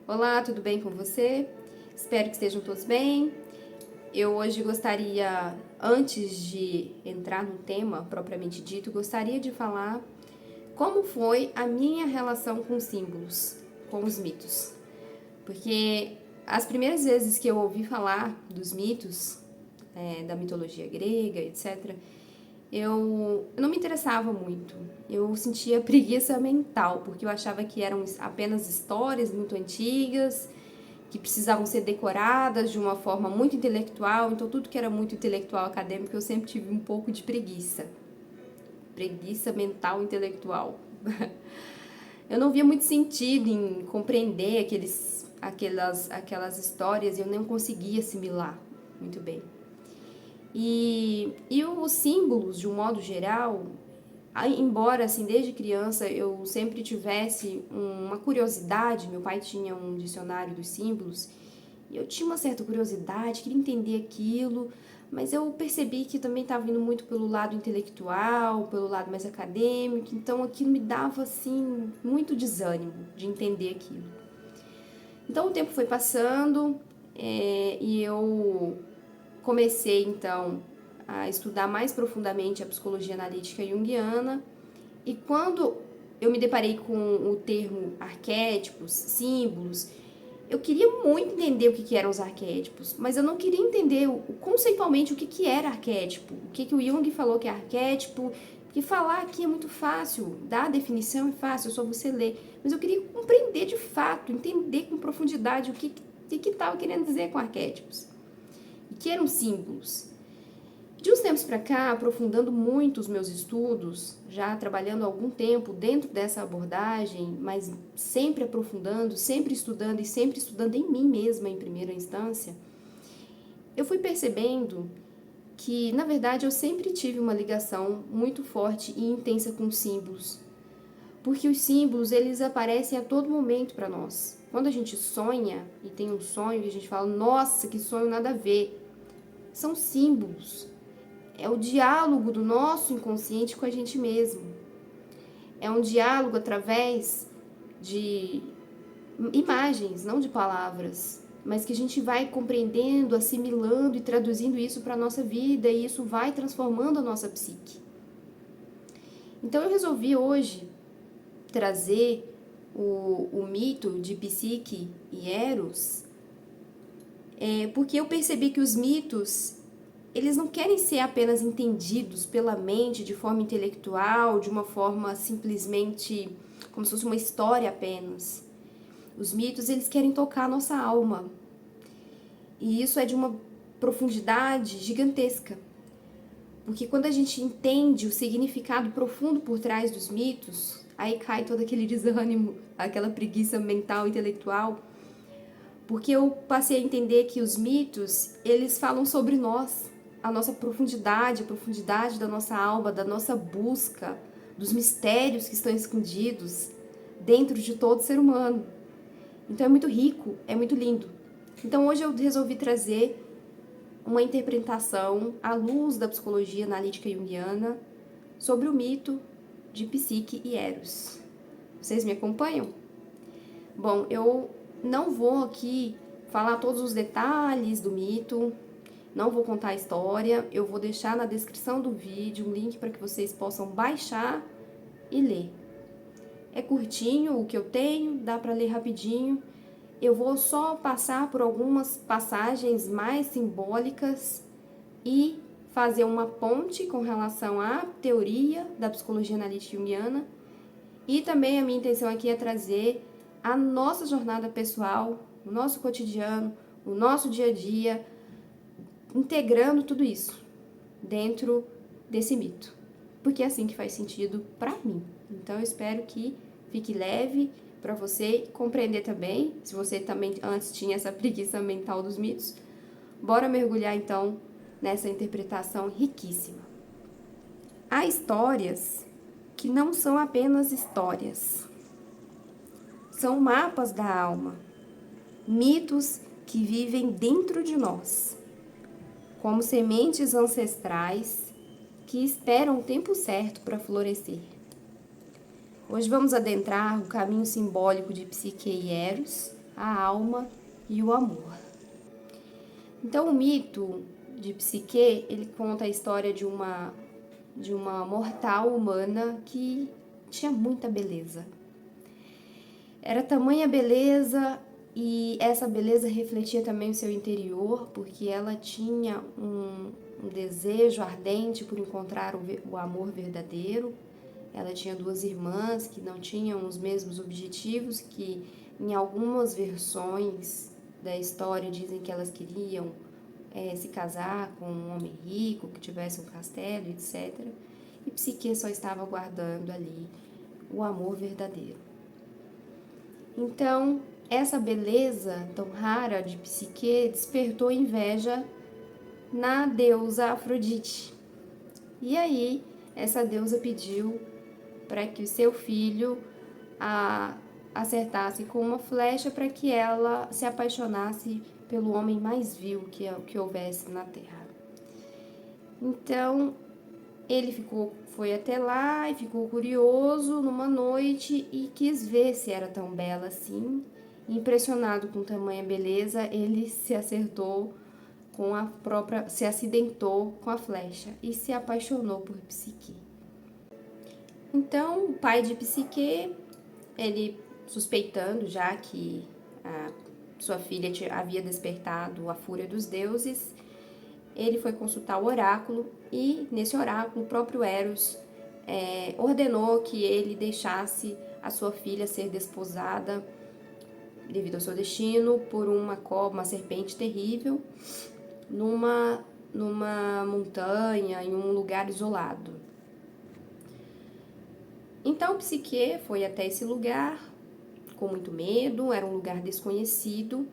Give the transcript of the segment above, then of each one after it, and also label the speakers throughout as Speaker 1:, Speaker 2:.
Speaker 1: Olá, tudo bem com você? Espero que estejam todos bem. Eu hoje gostaria, antes de entrar no tema propriamente dito, gostaria de falar como foi a minha relação com os símbolos, com os mitos. Porque as primeiras vezes que eu ouvi falar dos mitos, da mitologia grega, etc., eu não me interessava muito. Eu sentia preguiça mental, porque eu achava que eram apenas histórias muito antigas, que precisavam ser decoradas de uma forma muito intelectual. Então, tudo que era muito intelectual acadêmico, eu sempre tive um pouco de preguiça. Preguiça mental intelectual. Eu não via muito sentido em compreender aquelas histórias, eu não conseguia assimilar muito bem. E os símbolos, de um modo geral, embora assim desde criança eu sempre tivesse uma curiosidade, meu pai tinha um dicionário dos símbolos, e eu tinha uma certa curiosidade, queria entender aquilo, mas eu percebi que também estava indo muito pelo lado intelectual, pelo lado mais acadêmico, então aquilo me dava assim muito desânimo de entender aquilo. Então o tempo foi passando, e eu comecei então a estudar mais profundamente a psicologia analítica junguiana, e quando eu me deparei com o termo arquétipos, símbolos, eu queria muito entender o que eram os arquétipos, mas eu não queria entender conceitualmente o que era arquétipo, o que o Jung falou que é arquétipo, porque falar aqui é muito fácil, dar a definição é fácil, é só você ler, mas eu queria compreender de fato, entender com profundidade o que estava querendo dizer com arquétipos, e que eram símbolos. De uns tempos para cá, aprofundando muito os meus estudos, já trabalhando há algum tempo dentro dessa abordagem, mas sempre aprofundando, sempre estudando e sempre estudando em mim mesma em primeira instância, eu fui percebendo que, na verdade, eu sempre tive uma ligação muito forte e intensa com os símbolos, porque os símbolos, eles aparecem a todo momento para nós. Quando a gente sonha e tem um sonho e a gente fala, nossa, que sonho nada a ver, são símbolos. É o diálogo do nosso inconsciente com a gente mesmo. É um diálogo através de imagens, não de palavras, mas que a gente vai compreendendo, assimilando e traduzindo isso para a nossa vida, e isso vai transformando a nossa psique. Então eu resolvi hoje trazer o mito de Psique e Eros, porque eu percebi que os mitos, eles não querem ser apenas entendidos pela mente de forma intelectual, de uma forma simplesmente como se fosse uma história apenas. Os mitos, eles querem tocar a nossa alma. E isso é de uma profundidade gigantesca. Porque quando a gente entende o significado profundo por trás dos mitos, aí cai todo aquele desânimo, aquela preguiça mental, intelectual. Porque eu passei a entender que os mitos, eles falam sobre nós, a nossa profundidade, a profundidade da nossa alma, da nossa busca, dos mistérios que estão escondidos dentro de todo ser humano. Então é muito rico, é muito lindo. Então hoje eu resolvi trazer uma interpretação à luz da psicologia analítica junguiana sobre o mito de Psique e Eros. Vocês me acompanham? Bom, eu não vou aqui falar todos os detalhes do mito, não vou contar a história, eu vou deixar na descrição do vídeo um link para que vocês possam baixar e ler. É curtinho o que eu tenho, dá para ler rapidinho. Eu vou só passar por algumas passagens mais simbólicas e fazer uma ponte com relação à teoria da psicologia analítica junguiana. E também a minha intenção aqui é trazer a nossa jornada pessoal, o nosso cotidiano, o nosso dia a dia, integrando tudo isso dentro desse mito, porque é assim que faz sentido para mim. Então eu espero que fique leve para você compreender também, se você também antes tinha essa preguiça mental dos mitos. Bora mergulhar então nessa interpretação riquíssima. Há histórias que não são apenas histórias, são mapas da alma, mitos que vivem dentro de nós, como sementes ancestrais que esperam o tempo certo para florescer. Hoje vamos adentrar o caminho simbólico de Psique e Eros, a alma e o amor. Então, o mito de Psique, ele conta a história de uma mortal humana que tinha muita beleza. Era tamanha beleza e essa beleza refletia também o seu interior, porque ela tinha um desejo ardente por encontrar o amor verdadeiro. Ela tinha duas irmãs que não tinham os mesmos objetivos, que em algumas versões da história dizem que elas queriam se casar com um homem rico, que tivesse um castelo, etc. E Psique só estava guardando ali o amor verdadeiro. Então, essa beleza tão rara de Psique despertou inveja na deusa Afrodite. E aí, essa deusa pediu para que o seu filho acertasse com uma flecha para que ela se apaixonasse pelo homem mais vil que houvesse na terra. Então, ele foi até lá e ficou curioso numa noite e quis ver se era tão bela assim. Impressionado com tamanha beleza, ele se acidentou com a flecha e se apaixonou por Psique. Então, o pai de Psique, ele suspeitando já que a sua filha havia despertado a fúria dos deuses, ele foi consultar o oráculo e, nesse oráculo, o próprio Eros ordenou que ele deixasse a sua filha ser desposada, devido ao seu destino, por uma serpente terrível, numa montanha, em um lugar isolado. Então, Psique foi até esse lugar com muito medo, era um lugar desconhecido.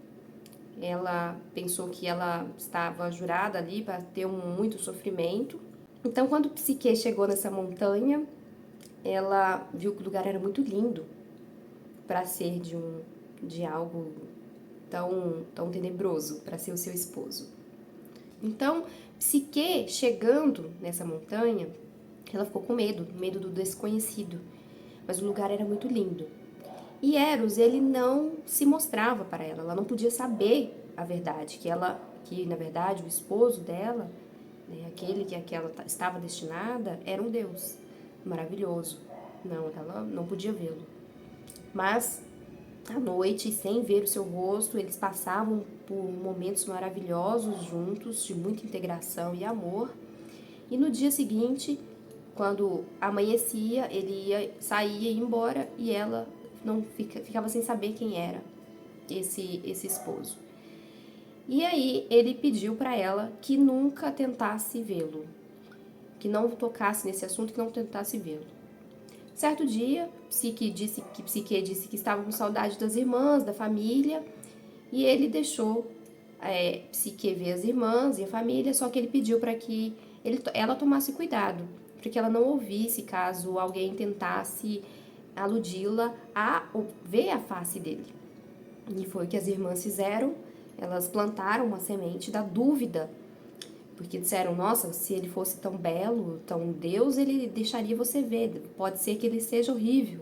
Speaker 1: Ela pensou que ela estava jurada ali para ter muito sofrimento. Então, quando Psique chegou nessa montanha, ela viu que o lugar era muito lindo para ser de algo tão tenebroso, para ser o seu esposo. Então, Psique, chegando nessa montanha, ela ficou com medo do desconhecido, mas o lugar era muito lindo. E Eros, ele não se mostrava para ela não podia saber a verdade, que na verdade o esposo dela, né, aquele que ela estava destinada, era um deus maravilhoso. Não, ela não podia vê-lo. Mas, à noite, sem ver o seu rosto, eles passavam por momentos maravilhosos juntos, de muita integração e amor. E no dia seguinte, quando amanhecia, ele saía e ia embora e ela não ficava sem saber quem era esse esposo. E aí ele pediu para ela que nunca tentasse vê-lo, que não tocasse nesse assunto, que não tentasse vê-lo. Certo dia, Psique disse que estava com saudade das irmãs, da família, e ele deixou Psique ver as irmãs e a família, só que ele pediu para que ela tomasse cuidado, para que ela não ouvisse caso alguém tentasse aludi-la a ver a face dele. E foi o que as irmãs fizeram. Elas plantaram uma semente da dúvida, porque disseram, nossa, se ele fosse tão belo, tão Deus, ele deixaria você ver, pode ser que ele seja horrível.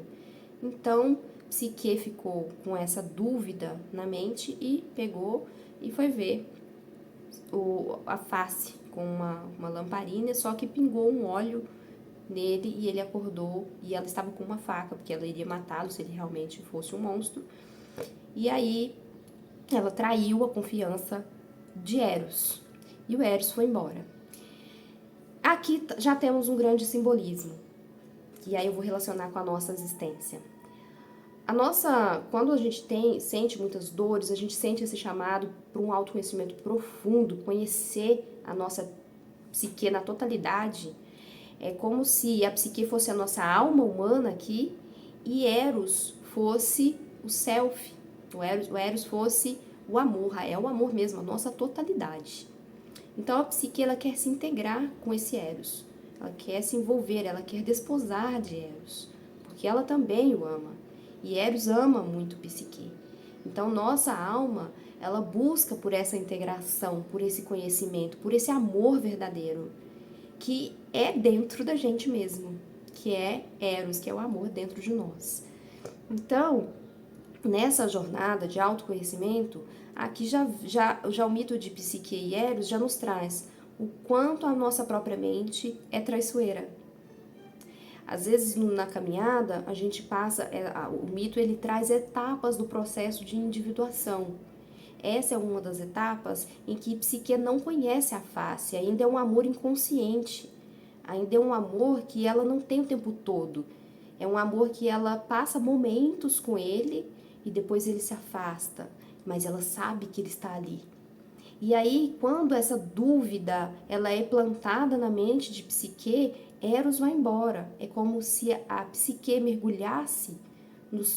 Speaker 1: Então, Psique ficou com essa dúvida na mente e pegou e foi ver a face com uma lamparina, só que pingou um óleo nele e ele acordou e ela estava com uma faca, porque ela iria matá-lo se ele realmente fosse um monstro. E aí ela traiu a confiança de Eros e o Eros foi embora. Aqui já temos um grande simbolismo, que aí eu vou relacionar com a nossa existência. Quando a gente sente muitas dores, a gente sente esse chamado para um autoconhecimento profundo, conhecer a nossa psique na totalidade. É como se a psique fosse a nossa alma humana aqui e Eros fosse o self, o Eros fosse o amor, é o amor mesmo, a nossa totalidade. Então a psique ela quer se integrar com esse Eros, ela quer se envolver, ela quer desposar de Eros, porque ela também o ama. E Eros ama muito Psique. Então, nossa alma, ela busca por essa integração, por esse conhecimento, por esse amor verdadeiro, que é dentro da gente mesmo, que é Eros, que é o amor dentro de nós. Então, Nessa jornada de autoconhecimento, aqui já o mito de Psique e Eros já nos traz o quanto a nossa própria mente é traiçoeira. Às vezes na caminhada a gente passa, o mito ele traz etapas do processo de individuação. Essa é uma das etapas em que Psique não conhece a face, ainda é um amor inconsciente, ainda é um amor que ela não tem o tempo todo. É um amor que ela passa momentos com ele e depois ele se afasta, mas ela sabe que ele está ali. E aí, quando essa dúvida ela é plantada na mente de Psique, Eros vai embora. É como se a Psique mergulhasse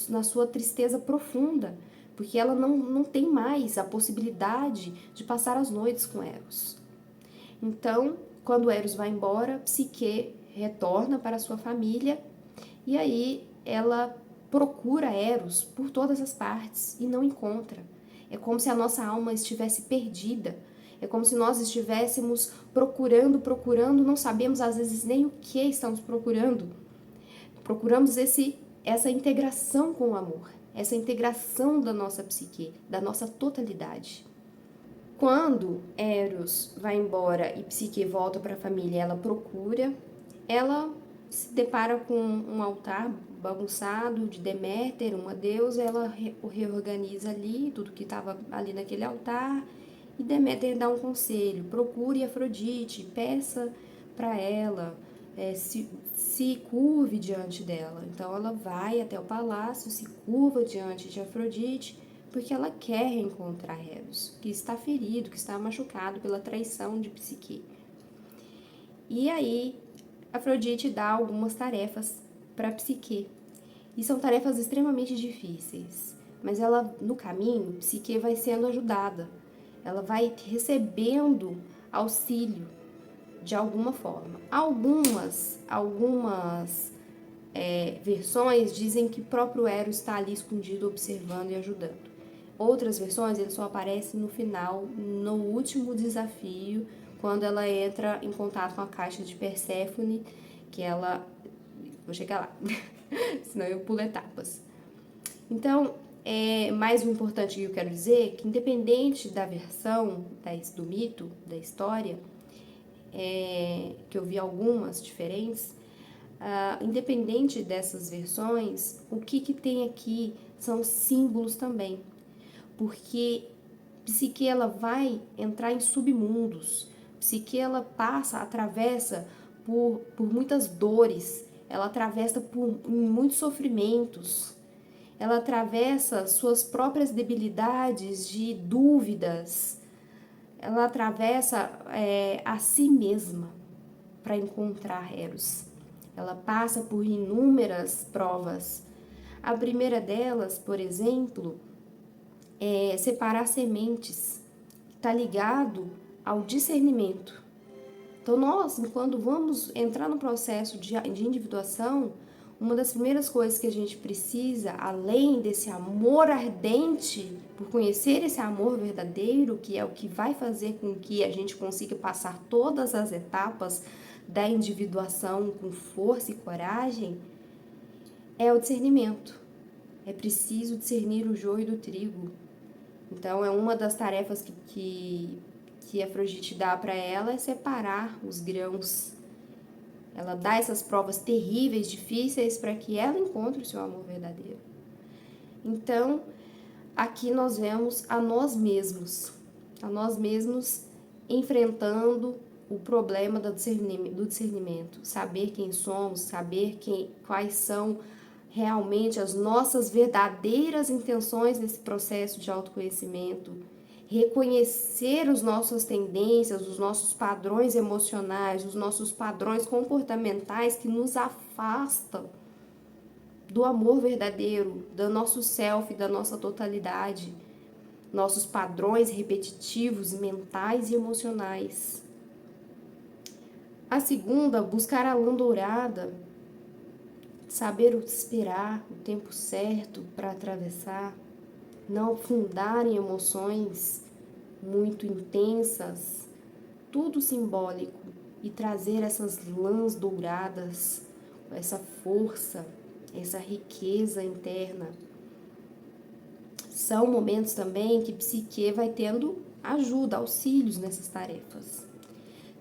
Speaker 1: na sua tristeza profunda, porque ela não tem mais a possibilidade de passar as noites com Eros. Então, quando Eros vai embora, Psique retorna para sua família e aí ela procura Eros por todas as partes e não encontra. É como se a nossa alma estivesse perdida. É como se nós estivéssemos procurando, não sabemos às vezes nem o que estamos procurando. Procuramos essa integração com o amor, essa integração da nossa psique, da nossa totalidade. Quando Eros vai embora e Psique volta para a família, ela se depara com um altar bagunçado de Deméter, uma deusa, ela o reorganiza ali, tudo que estava ali naquele altar, e Deméter dá um conselho: procure Afrodite, peça para ela, se curve diante dela. Então ela vai até o palácio, se curva diante de Afrodite, porque ela quer reencontrar Eros, que está ferido, que está machucado pela traição de Psique. E aí, Afrodite dá algumas tarefas para Psique. E são tarefas extremamente difíceis. Mas ela, no caminho, Psique vai sendo ajudada. Ela vai recebendo auxílio de alguma forma. Algumas versões dizem que próprio Eros está ali escondido, observando e ajudando. Outras versões, ele só aparece no final, no último desafio, quando ela entra em contato com a caixa de Perséfone, que ela... Vou chegar lá, senão eu pulo etapas. Então, mais um importante que eu quero dizer é que, independente da versão do mito, da história, que eu vi algumas diferentes, independente dessas versões, o que tem aqui são símbolos também, porque Psique ela vai entrar em submundos, Psique ela atravessa por muitas dores, ela atravessa por muitos sofrimentos, ela atravessa suas próprias debilidades de dúvidas, ela atravessa a si mesma para encontrar Eros. Ela passa por inúmeras provas. A primeira delas, por exemplo, é separar sementes. Está ligado ao discernimento. Então, nós, quando vamos entrar no processo de individuação, uma das primeiras coisas que a gente precisa, além desse amor ardente, por conhecer esse amor verdadeiro, que é o que vai fazer com que a gente consiga passar todas as etapas da individuação com força e coragem, é o discernimento. É preciso discernir o joio do trigo. Então, é uma das tarefas que Afrodite dá para ela, é separar os grãos. Ela dá essas provas terríveis, difíceis, para que ela encontre o seu amor verdadeiro. Então, aqui nós vemos a nós mesmos enfrentando o problema do discernimento, saber quem somos, saber quais são realmente as nossas verdadeiras intenções nesse processo de autoconhecimento, reconhecer as nossas tendências, os nossos padrões emocionais, os nossos padrões comportamentais que nos afastam do amor verdadeiro, do nosso self, da nossa totalidade, nossos padrões repetitivos, mentais e emocionais. A segunda, buscar a lã dourada, saber esperar o tempo certo para atravessar, não afundar em emoções muito intensas, tudo simbólico, e trazer essas lãs douradas, essa força, essa riqueza interna. São momentos também que psique vai tendo ajuda, auxílios nessas tarefas.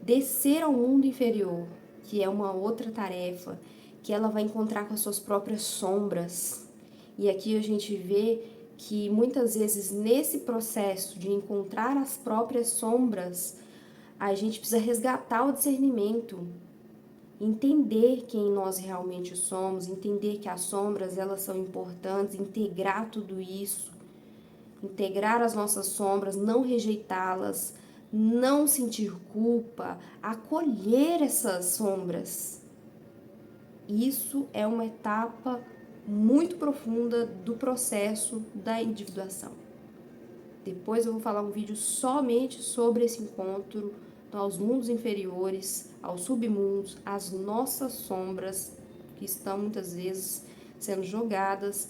Speaker 1: Descer ao mundo inferior, que é uma outra tarefa, que ela vai encontrar com as suas próprias sombras. E aqui a gente vê que muitas vezes nesse processo de encontrar as próprias sombras, a gente precisa resgatar o discernimento, entender quem nós realmente somos, entender que as sombras elas são importantes, integrar tudo isso, integrar as nossas sombras, não rejeitá-las, não sentir culpa, acolher essas sombras. Isso é uma etapa muito profunda do processo da individuação. Depois eu vou falar um vídeo somente sobre esse encontro aos mundos inferiores, aos submundos, às nossas sombras que estão muitas vezes sendo jogadas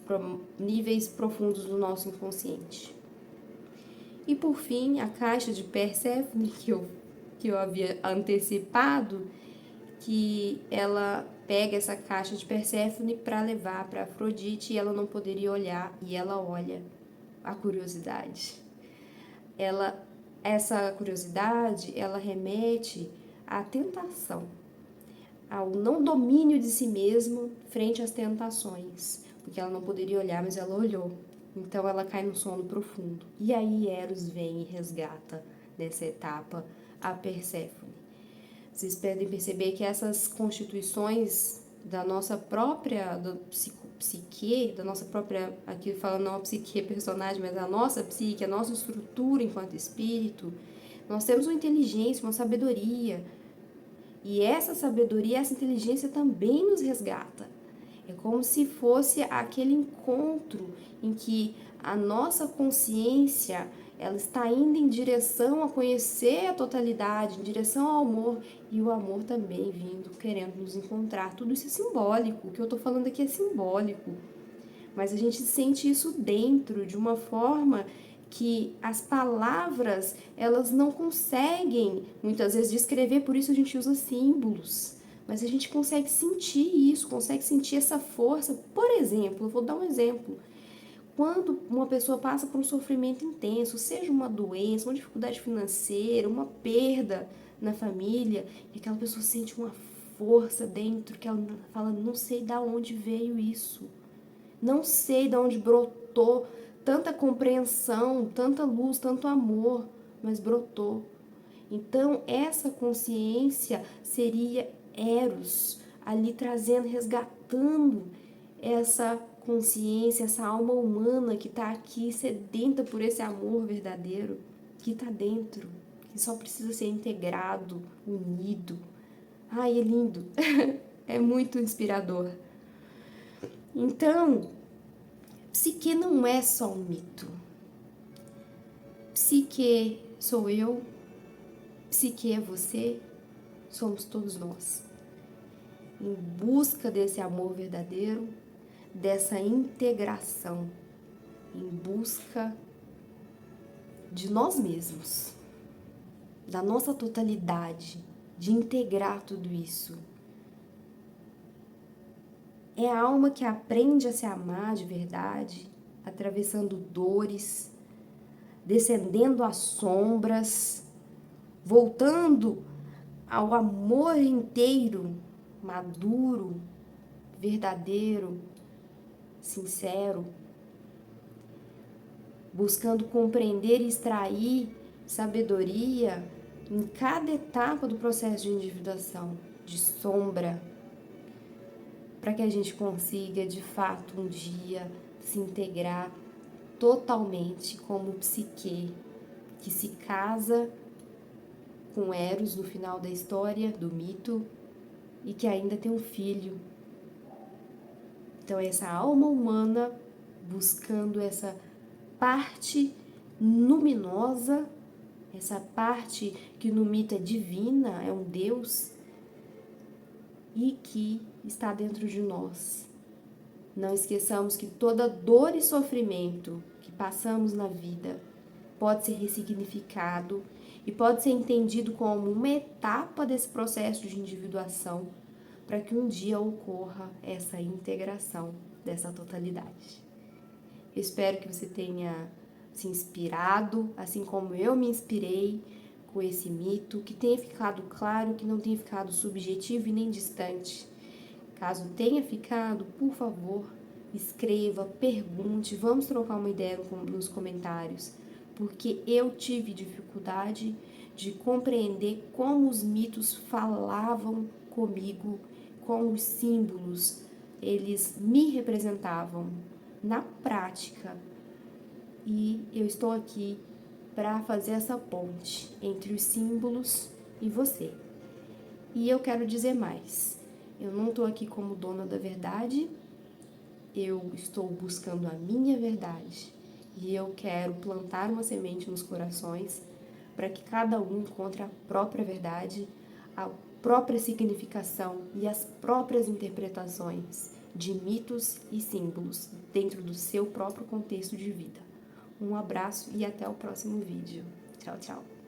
Speaker 1: para níveis profundos do nosso inconsciente. E por fim, a caixa de Perséfone que eu havia antecipado, que ela pega essa caixa de Perséfone para levar para Afrodite e ela não poderia olhar, e ela olha. A curiosidade. Essa curiosidade, ela remete à tentação, ao não domínio de si mesmo frente às tentações, porque ela não poderia olhar, mas ela olhou. Então ela cai no sono profundo. E aí Eros vem e resgata nessa etapa a Perséfone. Vocês podem perceber que essas constituições da nossa própria psique, da nossa própria, aqui falando não a psique personagem, mas a nossa psique, a nossa estrutura enquanto espírito, nós temos uma inteligência, uma sabedoria. E essa sabedoria, essa inteligência também nos resgata. É como se fosse aquele encontro em que a nossa consciência ela está indo em direção a conhecer a totalidade, em direção ao amor, e o amor também vindo, querendo nos encontrar. Tudo isso é simbólico, o que eu estou falando aqui é simbólico, mas a gente sente isso dentro de uma forma que as palavras, elas não conseguem, muitas vezes, descrever, por isso a gente usa símbolos, mas a gente consegue sentir isso, consegue sentir essa força. Por exemplo, eu vou dar um exemplo. Quando uma pessoa passa por um sofrimento intenso, seja uma doença, uma dificuldade financeira, uma perda na família, e aquela pessoa sente uma força dentro, que ela fala, não sei de onde veio isso, não sei de onde brotou tanta compreensão, tanta luz, tanto amor, mas brotou. Então, essa consciência seria Eros, ali trazendo, resgatando essa consciência, essa alma humana que está aqui sedenta por esse amor verdadeiro, que está dentro, que só precisa ser integrado, unido. Ai, é lindo, é muito inspirador. Então, psique não é só um mito. Psique sou eu, psique é você, somos todos nós. Em busca desse amor verdadeiro, dessa integração, em busca de nós mesmos, da nossa totalidade, de integrar tudo isso. É a alma que aprende a se amar de verdade, atravessando dores, descendendo as sombras, voltando ao amor inteiro, maduro, verdadeiro, sincero, buscando compreender e extrair sabedoria em cada etapa do processo de individuação, de sombra, para que a gente consiga, de fato, um dia se integrar totalmente como psique, que se casa com Eros no final da história, do mito, e que ainda tem um filho. Então, essa alma humana buscando essa parte luminosa, essa parte que no mito é divina, é um Deus, e que está dentro de nós. Não esqueçamos que toda dor e sofrimento que passamos na vida pode ser ressignificado e pode ser entendido como uma etapa desse processo de individuação para que um dia ocorra essa integração dessa totalidade. Eu espero que você tenha se inspirado, assim como eu me inspirei com esse mito, que tenha ficado claro, que não tenha ficado subjetivo e nem distante. Caso tenha ficado, por favor, escreva, pergunte, vamos trocar uma ideia nos comentários, porque eu tive dificuldade de compreender como os mitos falavam comigo, como os símbolos eles me representavam na prática. E eu estou aqui para fazer essa ponte entre os símbolos e você. E eu quero dizer mais. Eu não estou aqui como dona da verdade, eu estou buscando a minha verdade. E eu quero plantar uma semente nos corações para que cada um encontre a própria verdade, a própria significação e as próprias interpretações de mitos e símbolos dentro do seu próprio contexto de vida. Um abraço e até o próximo vídeo. Tchau, tchau.